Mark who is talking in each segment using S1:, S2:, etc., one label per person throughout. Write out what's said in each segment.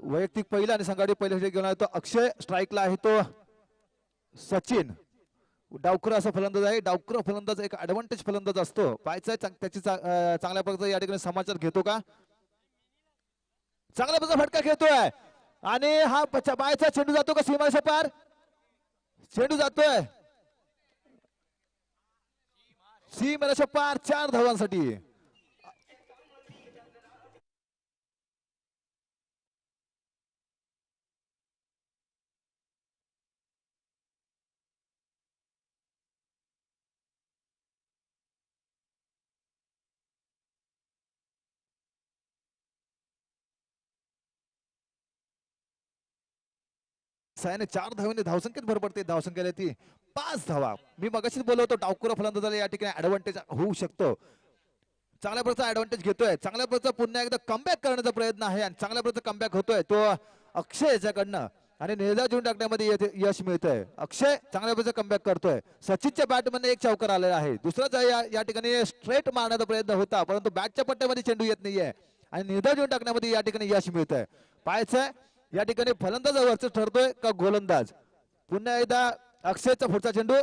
S1: वैयक्तिक पहिला आणि संघाडी पहिल्या षटक घेऊन आला तो अक्षय. स्ट्राईकला आहे तो सचिन. डावखुरा असा फलंदाज आहे. डावखुरा फलंदाज एक ऍडव्हान्टेज फलंदाज असतो. पाहायचा त्याची चांगल्या प्रकारचा या ठिकाणी समाचार घेतो का. चांगल्या प्रकारचा फटका खेळतोय आणि हा पायचा चेंडू जातो का सीमारेषा पार. चेंडू जातोय सीमारेषा पार 4 धावांसाठी. सायाने 4 धावांनी धावसंख्येत भर पडते. धावसंख्या ती 5 धावा. मी मगाशीच बोललो होतो डावखुरा फलंदाजाला या ठिकाणी ऍडव्हान्टेज होऊ शकतो. चांगल्या प्रकारचा ऍडव्हान्टेज घेतोय. चांगल्या प्रकारचा पुन्हा एकदा कमबॅक करण्याचा प्रयत्न आहे आणि चांगल्या प्रकारचा कमबॅक होतोय तो अक्षय याच्याकडनं आणि निर्धाव जिंकून टाकण्यामध्ये यश मिळतंय. अक्षय चांगल्या प्रकारचा कमबॅक करतोय. सचिनच्या बॅटमध्ये एक चौकार आलेला आहे. दुसरा या ठिकाणी स्ट्रेट मारण्याचा प्रयत्न होता परंतु बॅटच्या पट्ट्यामध्ये चेंडू येत नाहीये आणि निर्धाव जिंकून टाकण्यामध्ये या ठिकाणी यश मिळतंय. पाहायचंय या ठिकाणी फलंदाज वरच ठरतोय का गोलंदाज. पुन्हा एकदा अक्षयचा पुढचा चेंडू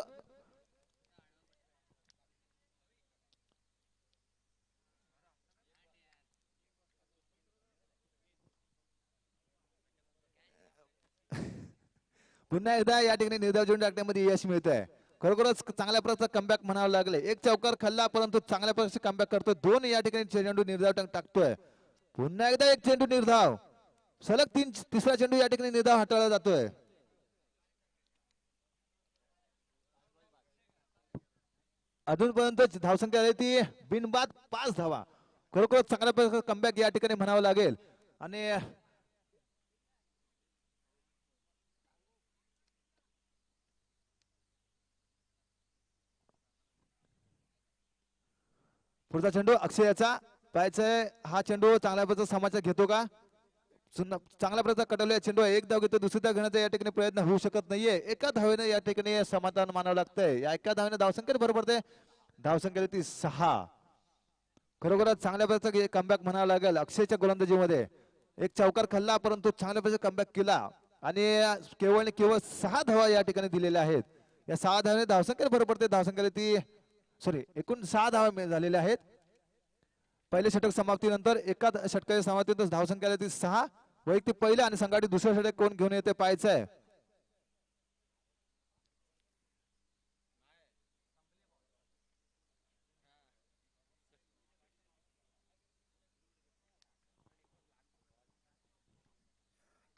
S1: पुन्हा एकदा या ठिकाणी निर्धाव जिंकून टाकण्यामध्ये यश मिळतंय. खरोखरच चांगल्या प्रकारचा कमबॅक म्हणावं लागले. एक चौकार खाल्ला परंतु चांगल्या प्रकारचे कमबॅक करतोय. 2 या ठिकाणी चेंडू निर्धाव टाकतोय. पुन्हा एकदा एक चेंडू निर्धाव. सलग तिसरा चेंडू या ठिकाणी निर्धाव हाताळला जातोय. अजूनपर्यंत धावसंख्या आहे ती बिनबाद 5 धावा. खरोखर चांगल्या प्रकारचा कमबॅक या ठिकाणी म्हणावं लागेल. आणि पुढचा चेंडू अक्षयाचा. पाहायचंय हा चेंडू चांगल्या प्रकारचा समाचार घेतो का. चांगल्या प्रकारचा कटवलेला चेंडू एक धाव घेतो. दुसरी धाव घेण्याचा या ठिकाणी प्रयत्न होऊ शकत नाहीये. एका धावेने या ठिकाणी समाधान मानावं लागतंय. या एका धावेने धावसंख्येत भर पडते. धावसंख्या ती 6. खरोखरच चांगल्या प्रकारचा कमबॅक म्हणावं लागेल. अक्षयच्या गोलंदाजीमध्ये एक चौकार खाल्ला परंतु चांगल्या प्रकारचा कमबॅक केला आणि केवळ 6 धावा या ठिकाणी दिलेल्या आहेत. या 6 धावेने धावसंख्येत भर पडते. धावसंख्या ती एकूण 6 धावा झालेल्या आहेत. पहिले षटक समाप्तीनंतर एका षटकाच्या समाप्तीनंतर धावसंख्या ती 6. वैयक्तिक पहिला आणि संघाटी दुसऱ्या षटक कोण घेऊन येते पाहायचंय.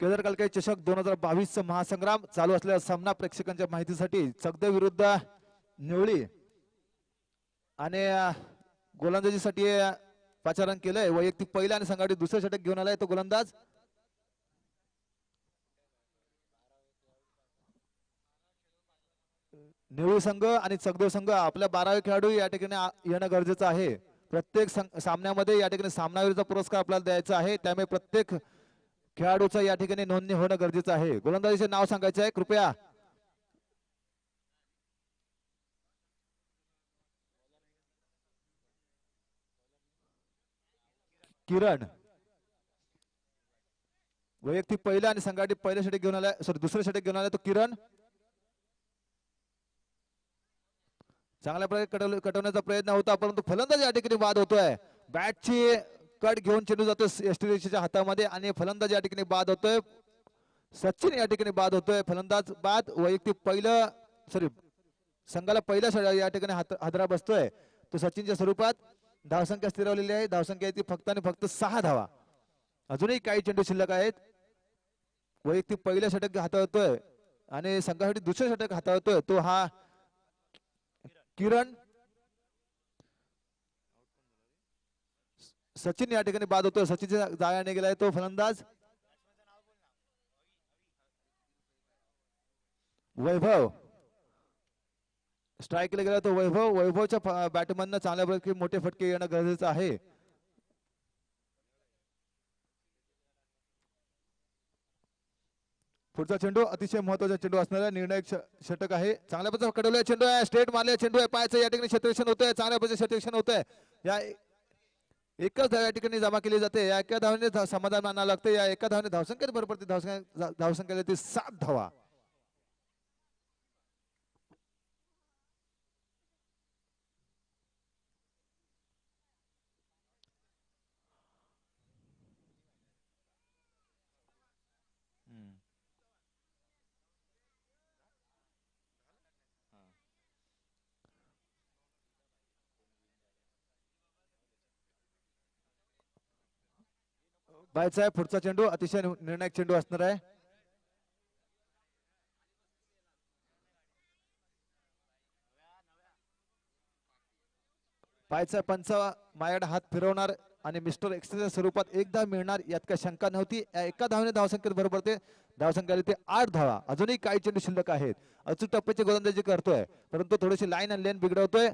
S1: केदार कालके चषक 2022 महासंग्राम चालू असलेला सामना प्रेक्षकांच्या माहितीसाठी चगदे विरुद्ध निवळी आणि गोलंदाजीसाठी पाचारण केलंय. वैयक्तिक पहिला आणि संघाटी दुसरे षटक घेऊन आलाय तो गोलंदाज निवळी संघ आणि चगदेव संघ. आपल्या 12वे खेळाडू या ठिकाणी येणं गरजेचं आहे. प्रत्येक सामन्यामध्ये या ठिकाणी सामनावीरचा पुरस्कार आपल्याला द्यायचा आहे. त्यामुळे प्रत्येक खेळाडूचं या ठिकाणी नोंदणी होणं गरजेचं आहे. गोलंदाजीचे नाव सांगायचं आहे कृपया. किरण. वैयक्तिक पहिला आणि संघाटी पहिल्या षटक घेऊन आलाय दुसऱ्या षटक घेऊन आलाय तो किरण. चांगल्या प्रकारे कटवण्याचा प्रयत्न होता परंतु फलंदाज या ठिकाणी बाद होतोय. बॅटची कट घेऊन चेंडू जातोय एसटीच्या हातामध्ये आणि फलंदाज या ठिकाणी बाद होतोय. सचिन या ठिकाणी बाद होतोय. फलंदाज बाद. वैयक्तिक पहिलं संघाला पहिला या ठिकाणी हादरा बसतोय तो सचिनच्या स्वरूपात. धावसंख्या स्थिरवलेली आहे. धावसंख्या ती फक्त आणि फक्त 6 धावा. अजूनही काही चेंडू शिल्लक आहेत. वैयक्तिक पहिल्या षटक हाताळतोय आणि संघासाठी दुसरे षटक हाताळतोय तो हा किरण. सचिन या ठिकाणी बाद होतोय. सचिनच्या जाळ्याने गेलाय तो फलंदाज वैभव. स्ट्राईकला गेला तो वैभव. वैभवच्या बॅटमधनं चांगल्या प्रकारे मोठे फटके येणं गरजेचं आहे. पुढचा चेंडू अतिशय महत्वाचा चेंडू असणारा निर्णायक षटक आहे. चांगल्या प्रकारे कडवलेला चेंडू आहे. स्ट्रेट मारलेला चेंडू आहे. पायाचं या ठिकाणी क्षेत्ररक्षण होतंय. चांगल्या प्रकारे क्षेत्ररक्षण होतंय. या एकच धाव या ठिकाणी जमा केली जाते. या एका धावने समाधान मानावं लागतं. या एका धावने धावसंख्येत बरोबर ती धावसंख्या ती 7 धावा. बायचा आहे पुढचा चेंडू अतिशय निर्णायक चेंडू असणार आहे. पायचा पंच मायाड हात फिरवणार आणि मिस्टर एक्सच्या स्वरूपात एकदा मिळणार यात काही शंका नव्हती. एका धावने धावसंख्येत बरोबर ते धावसंख्या ते 8 धावा. अजूनही काही चेंडू शिल्लक आहेत. अचूक टप्प्याची गोलंदाजी करतोय परंतु थोडीशी लाईन आणि लेन बिघडवतोय.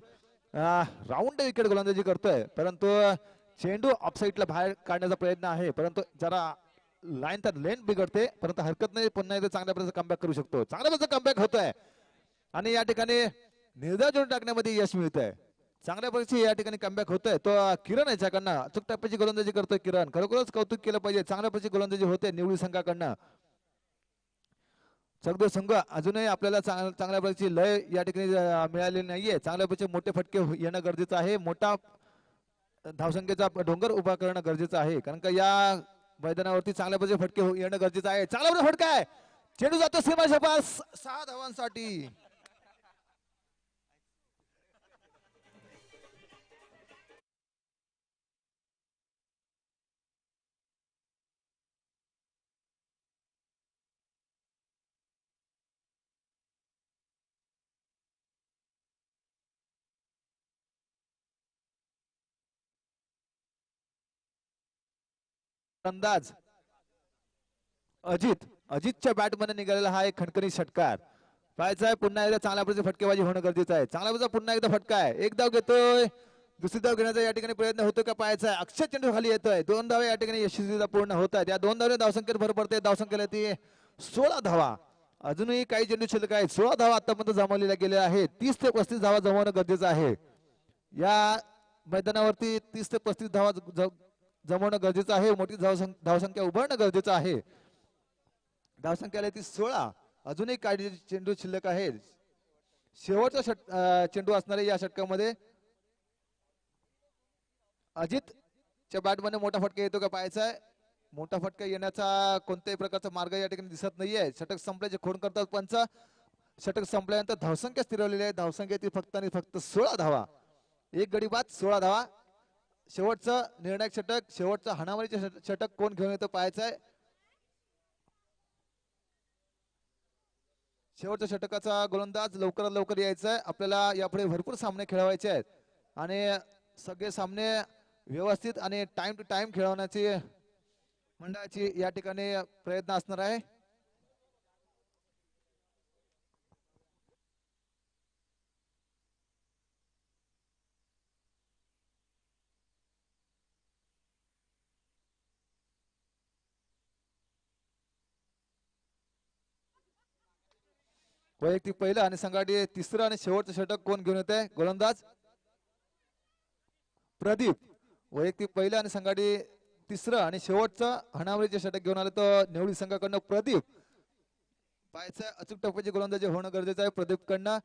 S1: राऊंड विकेट गोलंदाजी करतोय परंतु चेंडू ऑफसाईडला बाहेर काढण्याचा प्रयत्न आहे परंतु जरा लाईन तर लेन बिघडते परंतु हरकत नाही. पुन्हा एकदा चांगल्या प्रकारचा कमबॅक करू शकतो. चांगल्या प्रकारचा कमबॅक होतोय आणि या ठिकाणी निर्धार जोडून टाकण्यामध्ये यश मिळतंय. चांगल्या प्रकारची या ठिकाणी कमबॅक होतोय. तो किरण याच्याकडनं अचूक टप्प्याची गोलंदाजी करतोय. किरण खरोखरच कौतुक केलं पाहिजे. चांगल्या प्रकारची गोलंदाजी होते निवडी संघाकडनं. चौदा संघ अजूनही आपल्याला चांगल्या प्रकारची लय या ठिकाणी मिळालेली नाहीये. चांगल्या प्रकारचे मोठे फटके येणं गरजेचं आहे. मोठा धावसंख्येचा डोंगर उभा करणं गरजेचं आहे कारण का या मैदानावरती चांगल्या प्रकारचे फटके येणं गरजेचं आहे. चांगला प्रकार फटका आहे. चेंडू जातो सीमाच्या पार 6 धावांसाठी. अंदाज अजितच्या बॅटमध्ये निघालेला हा एक खणखणी षटकार. पाहायचा आहे पुन्हा एकदा चांगल्या प्रकारची फटकेबाजी होणं गरजेचं आहे. चांगल्या प्रकारचा पुन्हा एकदा फटका आहे. एक धाव घेतोय. दुसरी धाव घेण्याचा या ठिकाणी प्रयत्न होतो का पाहायचा आहे. अक्षय चेंडू खाली येतोय. 2 धावा या ठिकाणी यशस्वीता पूर्ण होत आहेत. या 2 धावने धावसंख्येत भर पडते. धावसंख्येला ती 16 धावा. अजूनही काही चेंडू शिल्लक आहेत. 16 धावा आतापर्यंत जमवलेल्या गेल्या आहेत. 30 ते 35 धावा जमवणं गरजेचं आहे. या मैदानावरती 30 ते 35 धावा जमवणं गरजेचं आहे. मोठी धावसंख्या उभारणं गरजेचं आहे. धावसंख्याला ती 16. अजूनही काही चेंडू शिल्लक आहेत. शेवटचा चेंडू असणारे या षटकामध्ये अजितच्या बॅटमध्ये मोठा फटका येतो का पाहायचा आहे. मोठा फटका येण्याचा कोणत्याही प्रकारचा मार्ग या ठिकाणी दिसत नाहीये. षटक संपल्याचे खूण करतात पंच. षटक संपल्यानंतर धावसंख्या स्थिरवलेली आहे. धावसंख्या ती फक्त आणि फक्त 16 धावा. एक गडी बाद 16 धावा. शेवटचं निर्णायक षटक शेवटचं हाणामारीचे षटक कोण घेऊन येतं पाहायचं आहे. शेवटच्या षटकाचा गोलंदाज लवकरात लवकर यायचा आहे. आपल्याला यापुढे भरपूर सामने खेळवायचे आहेत आणि सगळे सामने व्यवस्थित आणि टाइम टू टाइम खेळवण्याची मंडळाची या ठिकाणी प्रयत्न असणार आहे. वैयक्तिक पहिलं आणि संघाटी तिसरं आणि शेवटचं षटक कोण घेऊन येत आहे. गोलंदाज प्रदीप. वैयक्तिक पहिलं आणि संघाटी तिसरं आणि शेवटचं हाणामारीचे षटक घेऊन आलं तर निवडी संघाकडनं प्रदीप. पाहायचं अचूक टप्प्याची गोलंदाजी होणं गरजेचं आहे प्रदीप कडनं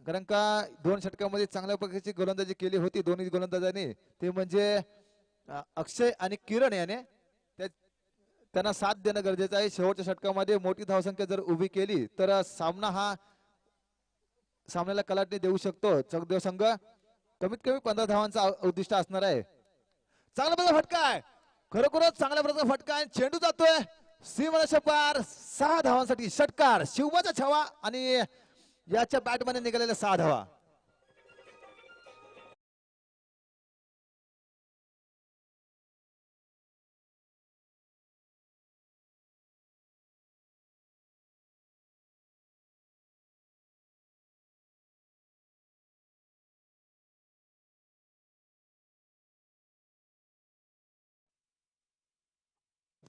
S1: कारण का 2 षटकामध्ये चांगल्या प्रकारची गोलंदाजी केली होती दोन्ही गोलंदाजांनी. ते म्हणजे अक्षय आणि किरण याने त्यांना साथ देणं गरजेचं आहे. शेवटच्या षटकामध्ये मोठी धावसंख्या जर उभी केली तर सामना हा सामन्याला कलाटणी देऊ शकतो. चौदेव संघ कमीत कमी 15 धावांचा उद्दिष्ट असणार आहे. चांगला प्रकारचा फटका आहे. खरोखरच चांगल्या प्रकारचा फटका आहे. चेंडू जातोय सीमारेषा पार 6 धावांसाठी. षटकार शिवबाचा छावा आणि याच्या बॅटमध्ये निघालेल्या 6 धावा.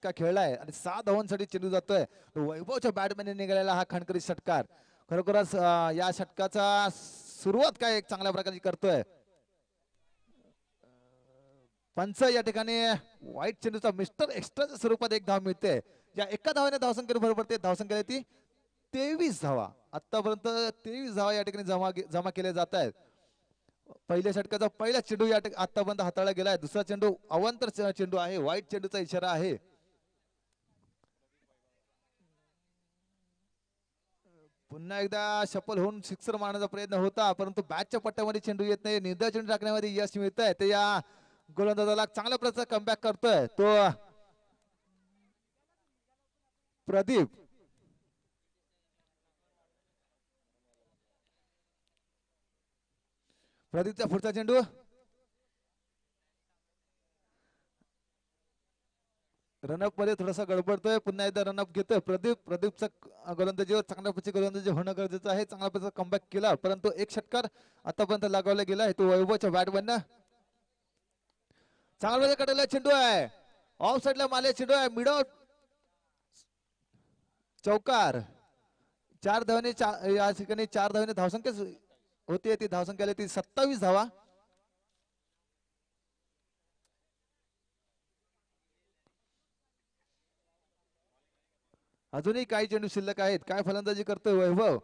S1: का खेळलाय आणि 6 धावांसाठी चेंडू जातोय. वैभवच्या बॅटमध्ये निघालेला हा खणखरी षटकार. खरोखरच या षटकाचा सुरुवात काय एक चांगल्या प्रकारची करतोय. पंच या ठिकाणी वाईट चेंडूचा मिस्टर एक्स्ट्राच्या स्वरूपात एक धाव मिळते. या एका धावाने धावसंख्येने भर पडते. धावसंख्या ती 23 धावा. आतापर्यंत 23 धावा या ठिकाणी जमा केल्या जात आहेत. पहिल्या षटकाचा पहिला चेंडू या आतापर्यंत हाताळला गेलाय. दुसरा चेंडू अवांतर चेंडू आहे. वाईट चेंडूचा इशारा आहे. पुन्हा एकदा सफल होऊन सिक्सर मारण्याचा प्रयत्न होता, परंतु बॅटच्या पट्ट्यामध्ये चेंडू येत नाही. निर्धाव चेंडू टाकण्यामध्ये यश मिळत आहे. ते या गोलंदाजाला चांगल्या प्रकारचा कमबॅक करतोय तो प्रदीप. प्रदीपचा पुढचा चेंडू रनअप मध्ये थोडासा गडबडतोय. पुन्हा एकदा रनअप घेतोय प्रदीपचा गोलंदाजीवर चांगल्या प्रकारची गोलंदाजी होणं गरजेचं आहे. चांगल्या प्रकारचा कमबॅक केला, परंतु एक षटकार आतापर्यंत लगावला गेला. तो वैभवच्या बॅटमधनं चांगला कडला चेंडू आहे. ऑफ साइडला मारले चेंडू आहे. मिड ऑफ चौकार. 4 धावाने या ठिकाणी 4 धावाने धावसंख्या होती. ती धावसंख्या ती 27 धावा. अजूनही काही चेंडू शिल्लक आहेत. काय फलंदाजी करतोय वैभव.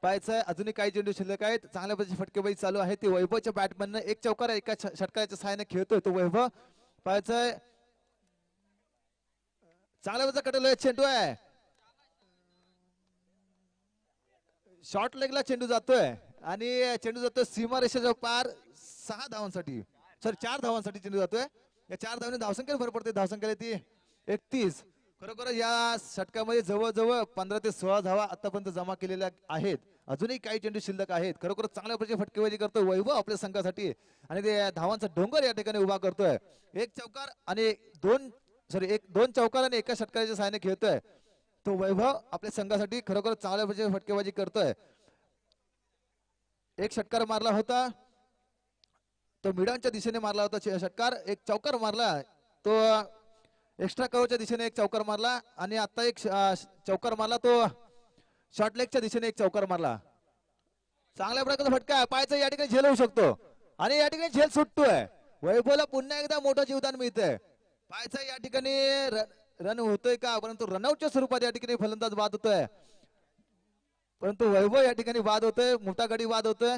S1: पाहायचं अजूनही काही चेंडू शिल्लक आहेत. चांगल्या प्रकारची फटकेबाजी चालू आहे. ती वैभवच्या बॅटमधनं एक चौकार एका षटकाराच्या सहाय्याने खेळतोय तो वैभव. पाहायचंय चांगल्या प्रकारचा कटल चेंडू आहे. शॉर्ट लेगला चेंडू जातोय आणि चेंडू जातोय सीमारेषेच्या पार 6 धावांसाठी. सॉरी 4 धावांसाठी चेंडू जातोय. या 4 धावांनी धावसंख्या भर पडते. धावसंख्या ती 31. खरोखर या षटकामध्ये जवळजवळ 15 ते 16 धावा आतापर्यंत जमा केलेल्या आहेत. अजूनही काही चेंडू शिल्लक आहेत. खरोखर चांगल्या प्रकारची फटकेबाजी करतोय वैभव आपल्या संघासाठी आणि ते धावांचा डोंगर या ठिकाणी उभा करतोय. एक चौकार आणि दोन चौकार आणि एका षटकाराच्या सहाय्याने खेळतोय तो वैभव आपल्या संघासाठी. खरोखर चांगल्या प्रकारची फटकेबाजी करतोय. एक षटकार मारला होता तो मिडांच्या दिशेने मारला होता षटकार. एक चौकार मारला तो एक्स्ट्रा कव्हरच्या दिशेने एक चौकार मारला आणि आता एक चौकार मारला तो शॉर्ट लेगच्या दिशेने एक चौकार मारला. चांगल्या प्रकारचा फटका पायाचा या ठिकाणी झेल होऊ शकतो आणि या ठिकाणी झेल सुटतोय. वैभवला पुन्हा एकदा मोठं जीवदान मिळतंय. पायाचा या ठिकाणी रन होतोय का, परंतु रनआउटच्या स्वरूपात या ठिकाणी फलंदाज बाद होतोय. परंतु वैभव या ठिकाणी बाद होतोय. मोठा गडी बाद होतोय.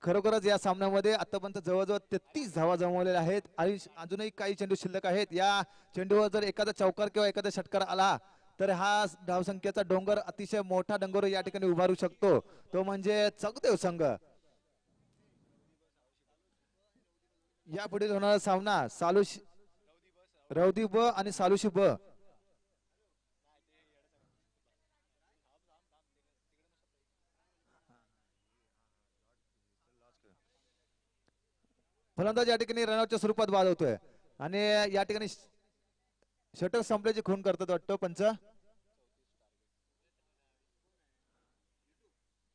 S1: खरोखरच या सामन्यामध्ये आतापर्यंत जवळजवळ 33 धावा जमवलेल्या आहेत आणि अजूनही काही चेंडू शिल्लक आहेत. या चेंडूवर जर एखादा चौकार किंवा एखादा षटकार आला तर हा धावसंख्येचा डोंगर अतिशय मोठा डोंगर या ठिकाणी उभारू शकतो. तो म्हणजे चकदेव संघ. या पुढील होणारा सामना रौदी ब आणि सालुशी ब. फलंदाज या ठिकाणी रनआउटच्या स्वरूपात बाद होतोय आणि या ठिकाणी षटक संपल्याची खून करतात वाटतं पंच.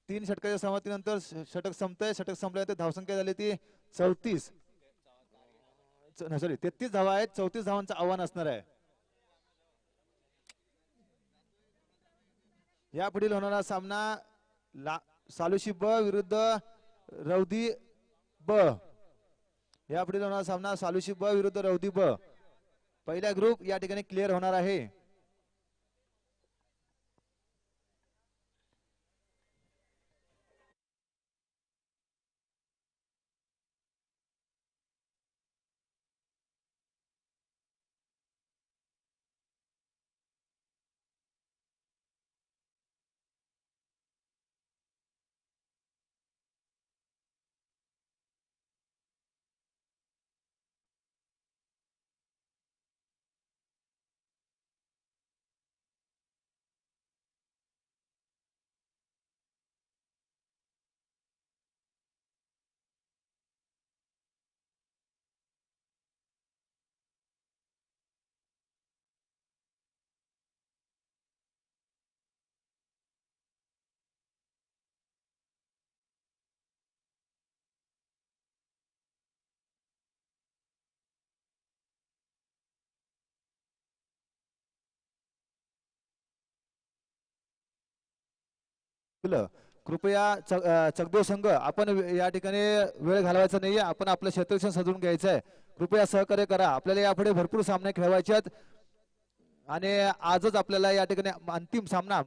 S1: 3 षटकाच्या समाप्तीनंतर षटक संपतंय. षटक संपल्यानंतर धावसंख्या झाली ती 34 सॉरी 33 धावा आहेत. 34 धावांचं आव्हान असणार आहे. या पुढील होणारा सामना सालुशी ब विरुद्ध रौदी ब. या पुढील होणारा सामना सालुशी ब विरुद्ध रौदी ब. पहिला ग्रुप या ठिकाणी क्लिअर होणार आहे. कृपया चकदेव संघ आपण या ठिकाणी वेळ घालवायचा नाहीये. आपण आपलं क्षेत्ररक्षण सजवून घ्यायचं आहे. कृपया सहकार्य करा. आपल्याला यापुढे भरपूर सामने खेळवायचे आहेत आणि आजच आपल्याला या ठिकाणी अंतिम सामना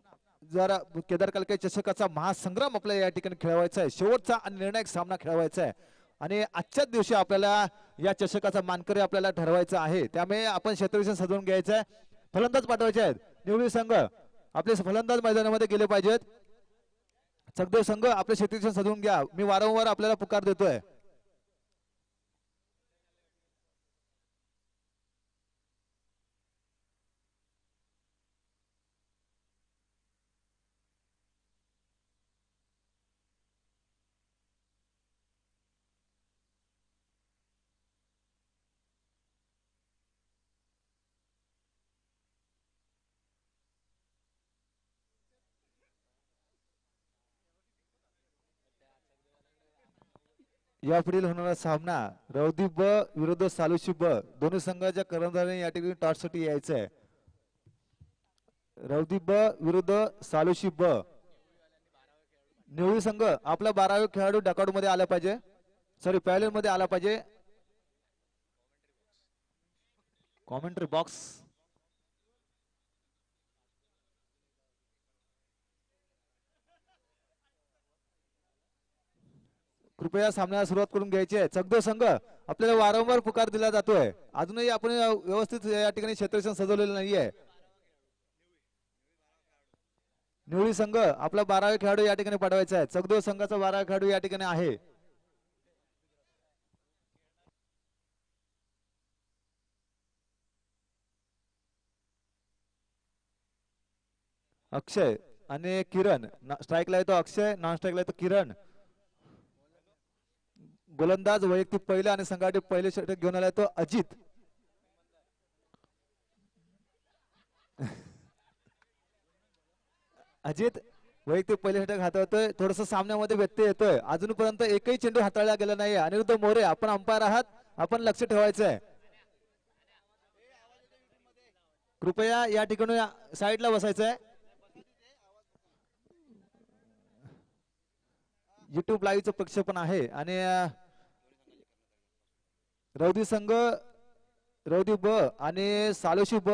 S1: जर केदार कालके चषकाचा महासंग्राम आपल्याला या ठिकाणी खेळवायचा आहे. शेवटचा आणि निर्णायक सामना खेळवायचा आहे आणि आजच्याच दिवशी आपल्याला या चषकाचा मानकरी आपल्याला ठरवायचा आहे. त्यामुळे आपण क्षेत्ररक्षण सजवून घ्यायचं आहे. फलंदाज पाठवायचे आहेत. निवडी संघ आपले फलंदाज मैदानामध्ये गेले पाहिजेत. चकदेव संघ आपले क्षेत्ररक्षण सजवून घ्या. मी वारंवार आपल्याला पुकार देतोय. या पुढील होणारा सामना रौदी ब विरुद्ध सालुशी ब. दोन्ही संघाच्या कर्णधारांनी या ठिकाणी टॉससाठी यायचं आहे. रौदी ब विरुद्ध सालुशी ब. निवडी संघ आपला 12वे खेळाडू डकाउट मध्ये आला पाहिजे. सॉरी पॅव्हलियन मध्ये आला पाहिजे. कॉमेंट्री बॉक्स कृपया सामन्याला सुरुवात करून घ्यायची आहे. चकदेव संघ आपल्याला वारंवार पुकार दिला जातोय. अजूनही आपण व्यवस्थित या ठिकाणी क्षेत्ररक्षण सजवलेलं नाहीये. निवडी संघ आपला 12वे खेळाडू या ठिकाणी पाठवायचा आहे. चकदेव संघाचा 12वा खेळाडू या ठिकाणी आहे. अक्षय आणि किरण. स्ट्राईकला येतो अक्षय, नॉन स्ट्राईकला येतो किरण. गोलंदाज वैयक्तिक पहिला आणि संघाटी पहिले षटक घेऊन आलाय तो अजित. अजित वैयक्तिक पहिले षटक हाताळतोय. थोडस सामन्यामध्ये व्यत्यय येतोय. अजूनपर्यंत एकही चेंडू हाताळला गेला नाही. अनिरुद्ध मोरे आपण अंपायर आहात. आपण लक्ष ठेवायचं आहे. कृपया या ठिकाणी साईडला बसायचं आहे. युट्यूब लाईव्हचं प्रक्षेपण आहे आणि रौदी संघ रौदी ब आणि सालोशी ब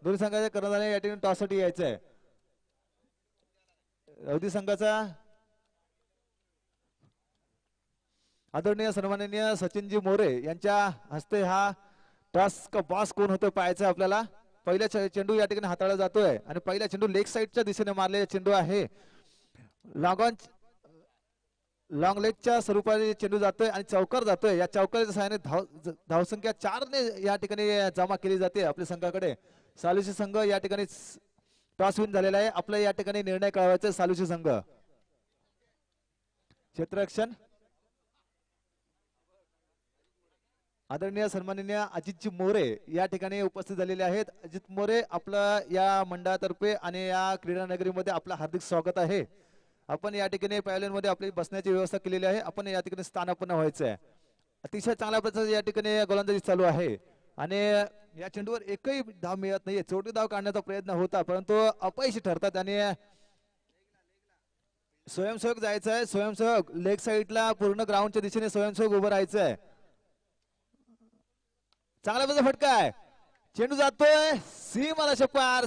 S1: दोन्ही संघाच्या कर्णधारांनी या ठिकाणी टॉससाठी यायचं आहे. रौदी संघाचा आदरणीय सन्माननीय सचिनजी मोरे यांच्या हस्ते हा टॉस का बॉस कोण होतो पाहायचं आपल्याला. पहिला चेंडू या ठिकाणी हाताळला जातोय आणि पहिला चेंडू लेग साईडच्या दिशेने मारलेला चेंडू आहे. लॉंग लेगच्या स्वरूपाने चेंडू जातोय आणि चौकार जातोय. या चौकाराच्या सहाय्याने धावसंख्या 4 ने या ठिकाणी जमा केली जाते आपल्या संघाकडे. सालुशी संघ या ठिकाणी टॉस विन झालेला आहे. आपल्या या ठिकाणी निर्णय कळवायचा सालुशी संघ. क्षेत्ररक्षण आदरणीय सन्माननीय अजितजी मोरे या ठिकाणी उपस्थित झालेले आहेत. अजित मोरे आपलं या मंडळातर्फे आणि या क्रीडा नगरीमध्ये आपलं हार्दिक स्वागत आहे. आपण या ठिकाणी मध्ये आपली बसण्याची व्यवस्था केलेली आहे. आपण या ठिकाणी स्थानापन्न व्हायचं आहे. अतिशय चांगल्या प्रकारचे या ठिकाणी गोलंदाजी चालू आहे आणि या चेंडूवर एकही धाव मिळत नाहीये. चोटी धाव काढण्याचा प्रयत्न होता परंतु अपयशी ठरतात आणि स्वयंसेवक जायचं आहे. स्वयंसेवक लेग साईडला पूर्ण ग्राउंडच्या दिशेने स्वयंसेवक उभं राहायचं आहे. चांगला प्रकारचा फटका आहे. चेंडू जातोय सीमारेषे पार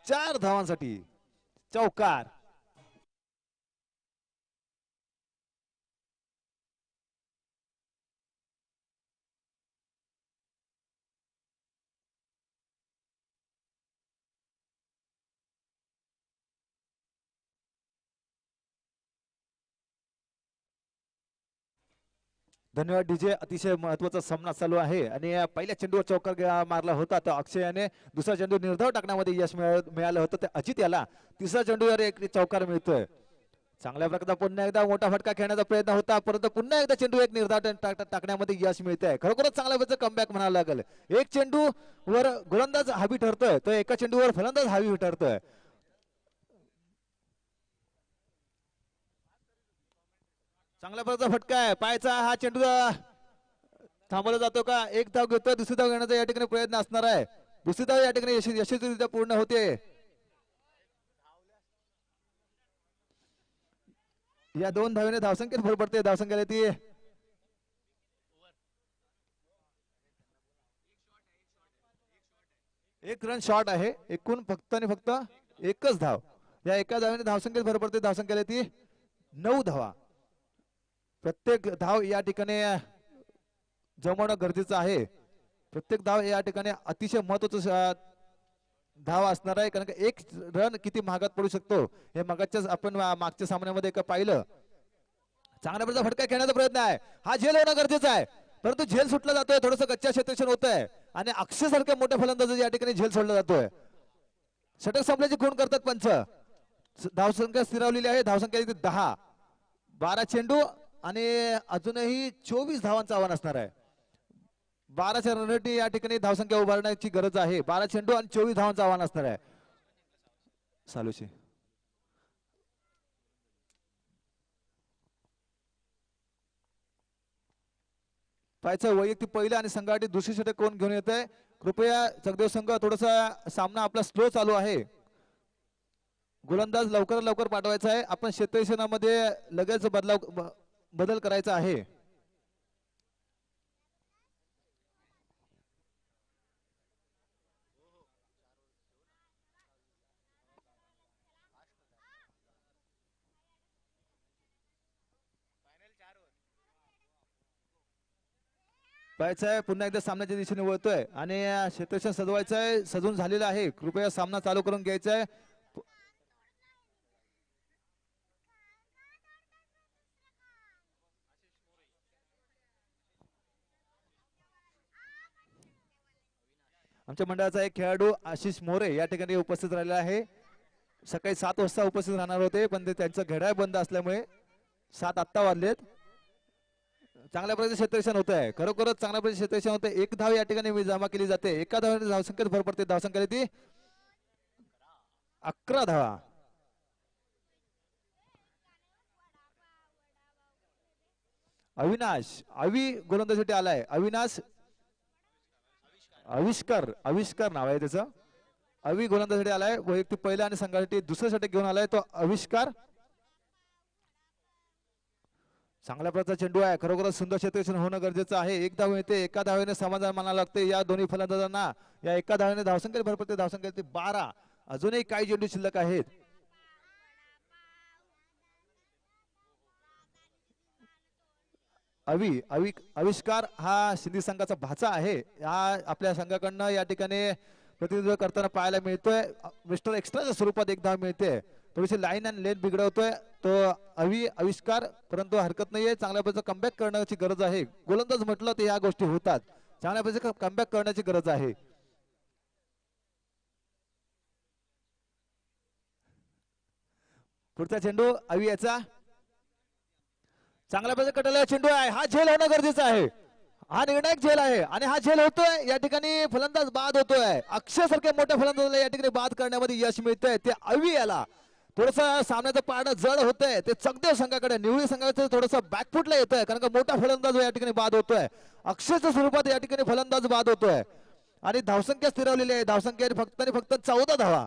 S1: 4 धावांसाठी चौकार. धन्यवाद डीजे. अतिशय महत्वाचा सामना चालू आहे आणि पहिल्या चेंडूवर चौकार मारला होता तर अक्षयाने दुसरा चेंडू निर्धाव टाकण्यामध्ये यश मिळालं होतं ते अजित याला तिसरा चेंडूवर एक चौकार मिळतोय. चांगल्या प्रकारचा पुन्हा एकदा मोठा फटका खेळण्याचा प्रयत्न होता परंतु पुन्हा एकदा चेंडू एक निर्धाव टाकण्यामध्ये यश मिळतंय. खरोखरच चांगल्या प्रकारचं कमबॅक म्हणावं लागेल. एक चेंडू वर गोलंदाज हावी ठरतोय तो एका चेंडूवर फलंदाज हावी ठरतोय. चांगल्या प्रकारचा फटका आहे. पायचा हा चेंडू थांबवला जातो का? एक धाव घेतोय. दुसरी धाव घेण्याचा या ठिकाणी प्रयत्न असणार आहे. दुसरी धाव या ठिकाणी यशस्वीरित्या पूर्ण होते. या 2 धावेने धावसंख्येत भर पडते. धावसंख्येला ती एक रन शॉर्ट आहे. एकूण फक्त आणि फक्त एकच धाव. या एका धावेने धावसंख्येत भर पडते. धावसंख्येला ती 9 धावा. प्रत्येक धाव या ठिकाणी जमवणं गरजेचं आहे. प्रत्येक धाव या ठिकाणी अतिशय महत्वाचं धाव असणार आहे कारण एक रन किती महागात पडू शकतो हे मागच्या आपण मागच्या सामन्यामध्ये पाहिलं. चांगल्या प्रकारचा फटका खेळण्याचा प्रयत्न आहे. हा झेल होणं गरजेचं आहे परंतु झेल सुटला जातोय. थोडंसं गच्च्या क्षेत्ररक्षण होत आहे आणि अक्षय सारख्या मोठ्या फलंदाज या ठिकाणी झेल सोडला जातोय. षटक संपल्याची खूण करतात पंच. धावसंख्या स्थिरावलेली आहे. धावसंख्या 10. 12 चेंडू आणि अजूनही 24 धावांचं आव्हान असणार आहे. 12च्या रनसाठी या ठिकाणी धावसंख्या उभारण्याची गरज आहे. 12 चेंडू आणि 24 धावांचं आव्हान असणार आहे. सालुशी पाहायचं वैयक्तिक पहिलं आणि संघासाठी दुसरी षटक कोण घेऊन येत आहे. कृपया जगदेव संघ थोडासा सामना आपला स्लो चालू आहे. गोलंदाज लवकर लवकर पाठवायचा आहे. आपण क्षेत्ररक्षणामध्ये लगेच बदल करायचा आहे. पाहायचं आहे पुन्हा एकदा सामन्याच्या दिशेने वळतोय आणि क्षेत्ररक्षण सजवायचं आहे. सजून झालेलं आहे. कृपया सामना चालू करून घ्यायचा आहे. आमच्या मंडळाचा एक खेळाडू आशिष मोरे या ठिकाणी उपस्थित राहिला आहे. सकाळी 7 वाजता उपस्थित राहणार होते पण त्यांचं घड्याळ बंद असल्यामुळे 7 आत्ता वाजलेत. चांगल्या प्रकारचे क्षेत्ररक्षण होत आहे. खरोखरच चांगल्या प्रकारचे क्षेत्ररक्षण होत आहे. एक धाव या ठिकाणी जमा केली जाते. एका धावाने धावसंख्येत भर पडते. धावसंख्या ती 11 धावा. अविनाश अवि गोलंदाजीसाठी आलाय. अविनाश आविष्कार नाव आहे त्याचं. अवि गोलंदाजीसाठी आलाय. वैयक्तिक पहिला आणि संघासाठी दुसऱ्या षटक घेऊन आलाय तो आविष्कार. चांगल्या प्रकारचा चेंडू आहे. खरोखरच सुंदर क्षेत्ररक्षण होणं गरजेचं आहे. एक धाव येते. एका धावेने समाधान मानावं लागते या दोन्ही फलंदाजांना. या एका धावेने धावसंख्येत भर पडते. धावसंख्या 12. अजूनही काही चेंडू शिल्लक आहेत. आविष्कार हा सिंधी संघाचा भाचा आहे. हा आपल्या संघाकडनं या ठिकाणी प्रतिनिधित्व करताना पाहायला मिळतोय. मिस्टर एक्स्ट्राच्या स्वरूपात एक धाव मिळते. थोडीशी लाईन आणि लेन बिघडवतोय तो आविष्कार परंतु हरकत नाहीये. चांगल्या प्रकारचा कमबॅक करण्याची गरज आहे. गोलंदाज म्हटलं तर या गोष्टी होतात. चांगल्या प्रकारचे कमबॅक करण्याची गरज आहे. पुढचा चेंडू अवि याचा चांगल्या प्रकारे कटलेला चेंडू आहे. हा झेल होणं गरजेचं आहे. हा निर्णायक झेल आहे आणि हा झेल होतोय या ठिकाणी फलंदाज बाद होतोय. अक्षय सारख्या मोठ्या फलंदाजाला या ठिकाणी बाद करण्यामध्ये यश मिळतंय ते अवी याला. थोडस सामन्याचं पारडं जड होतंय ते चकदेव संघाकडे. निवळी संघाचं थोडस बॅकफुटला येतंय कारण का मोठा फलंदाज या ठिकाणी बाद होतोय. अक्षयच्या स्वरूपात या ठिकाणी फलंदाज बाद होतोय आणि धावसंख्या स्थिरवलेली आहे. धावसंख्या फक्त आणि फक्त 14 धावा.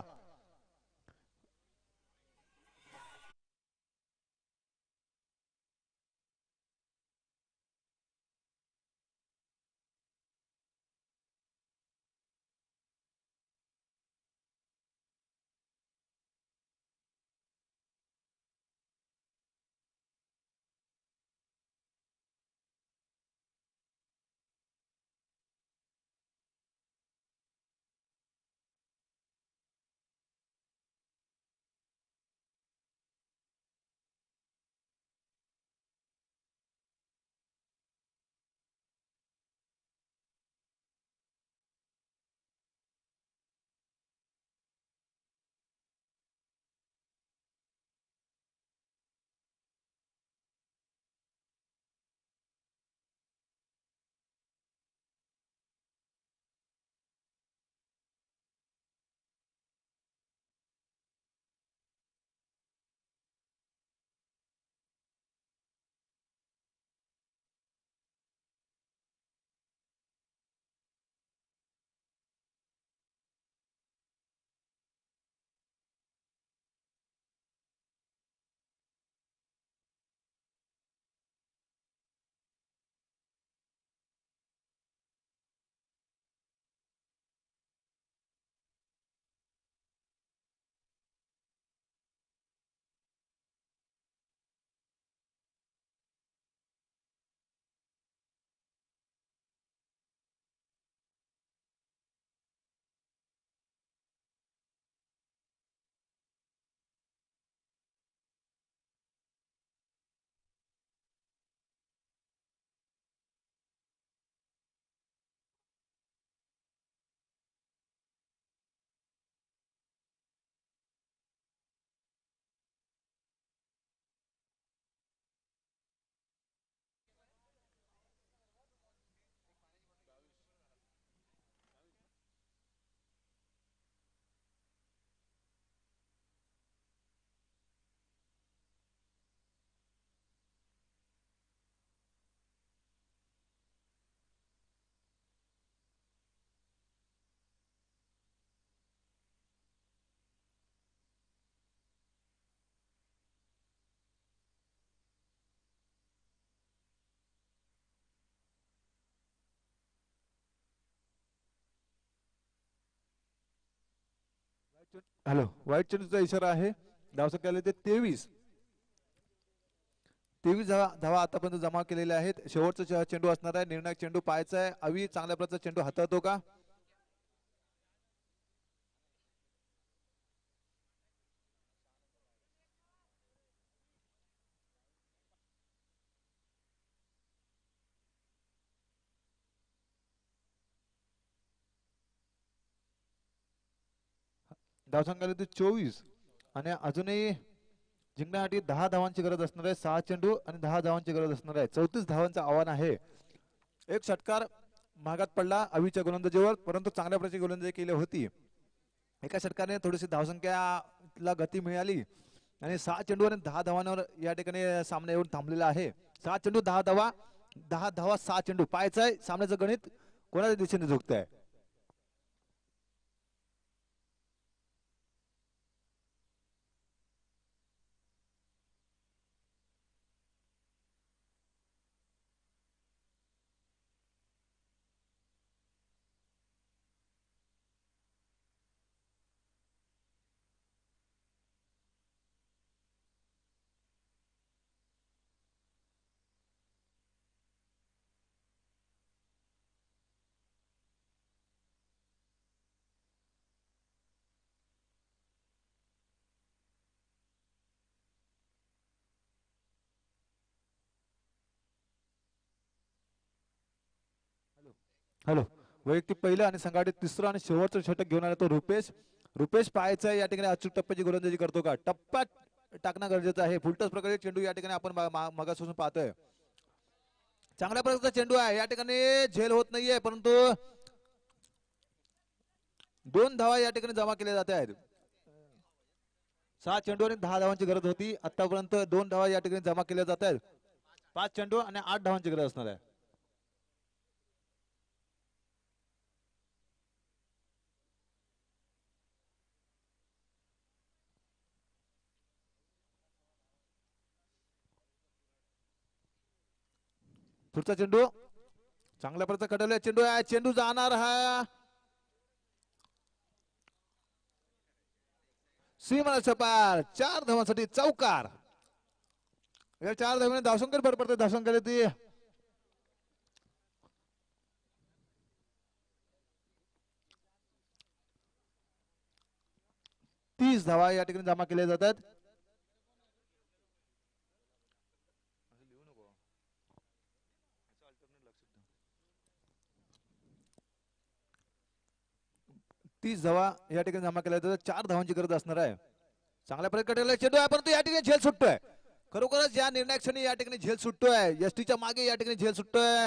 S1: हॅलो, व्हाईट चेंडूचा इशारा आहे. धावसंख्या आले ते 23. 23 धावा आतापर्यंत जमा केलेल्या आहेत. शेवटचा चेंडू असणार आहे. निर्णायक चेंडू पाहायचा आहे. अवी चांगल्या प्रकारचा चेंडू हाताळतो का? धावसंख्या आले ते 24 आणि अजूनही जिंकण्यासाठी 10 धावांची गरज असणार आहे. 6 चेंडू आणि 10 धावांची गरज असणार आहे. 34 धावांचं आव्हान आहे. एक षटकार महागात पडला अवीच्या गोलंदाजीवर, परंतु चांगल्या प्रकारची गोलंदाजी केली होती. एका षटकाने थोडीशी धावसंख्याला गती मिळाली आणि 6 चेंडू आणि 10 धावांवर या ठिकाणी सामना येऊन थांबलेला आहे. 6 चेंडू 10 धावा, 10 धावा 6 चेंडू. पाहायचंय सामन्याचं गणित कोणाच्या दिशेने झुकतंय. हॅलो, वैयक्तिक पहिलं आणि संघाटित तिसरं आणि शेवटचं षटक घेऊन आला तो रुपेश. रुपेश पाहायचा या ठिकाणी अचूक टप्प्याची गोलंदाजी करतो का? टप्प्यात टाकणं गरजेचं आहे. फुलटस प्रकारे चेंडू या ठिकाणी आपण मगापासून पाहतोय. चांगल्या प्रकारचा चेंडू आहे या ठिकाणी झेल होत नाहीये परंतु 2 धावा या ठिकाणी जमा केल्या जात आहेत 6 चेंडू आणि 10 धावांची गरज होती आतापर्यंत 2 धावा या ठिकाणी जमा केल्या जात आहेत 5 चेंडू आणि 8 धावांची गरज असणार आहे पुढचा चेंडू चांगल्या प्रकारचा कडवलेला चेंडू आहे चेंडू जाणार हा सीमाला पार 4 धावांसाठी चौकार या 4 धावांनी धावसंख्या भर पडते धावसंख्या ती 30 धावा या ठिकाणी जमा केल्या जातात 30 धावा या ठिकाणी जमा केल्या जातात 4 धावांची गरज असणार आहे चांगल्या प्रकारे चेंडू आहे परंतु या ठिकाणी झेल सुटतोय खरोखरच या निर्णायक क्षणी या ठिकाणी झेल सुटतोय एसटीच्या मागे या ठिकाणी झेल सुटतोय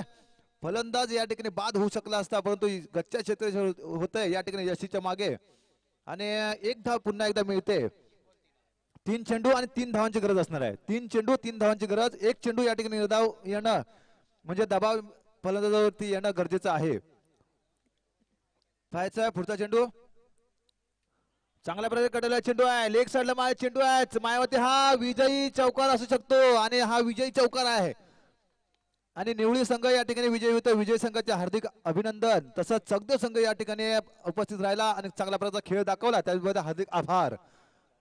S1: फलंदाज या ठिकाणी बाद होऊ शकला असता परंतु गच्च्या क्षेत्र होतंय या ठिकाणी एसटीच्या मागे आणि एक धाव पुन्हा एकदा मिळते 3 चेंडू आणि 3 धावांची गरज असणार आहे 3 चेंडू 3 धावांची गरज एक चेंडू या ठिकाणी निर्धाव येणं म्हणजे दबाव फलंदाजावरती येणं गरजेचं आहे पाहायचा पुढचा चेंडू चांगल्या प्रकारे कडलेला चेंडू आहे लेग साइडला माझा चेंडू आहे मायावती हा विजयी चौकार असू शकतो आणि हा विजयी चौकार आहे आणि निवळी संघ या ठिकाणी विजयी होतो विजय संघाचे हार्दिक अभिनंदन तसंच चौदा संघ या ठिकाणी उपस्थित राहिला आणि चांगल्या प्रकारचा खेळ दाखवला त्याबद्दल हार्दिक आभार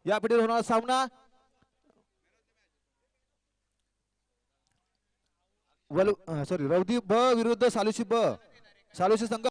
S1: या पिढीवर होणारा सामना रवदी ब विरुद्ध सालुशी ब सालुशी संघ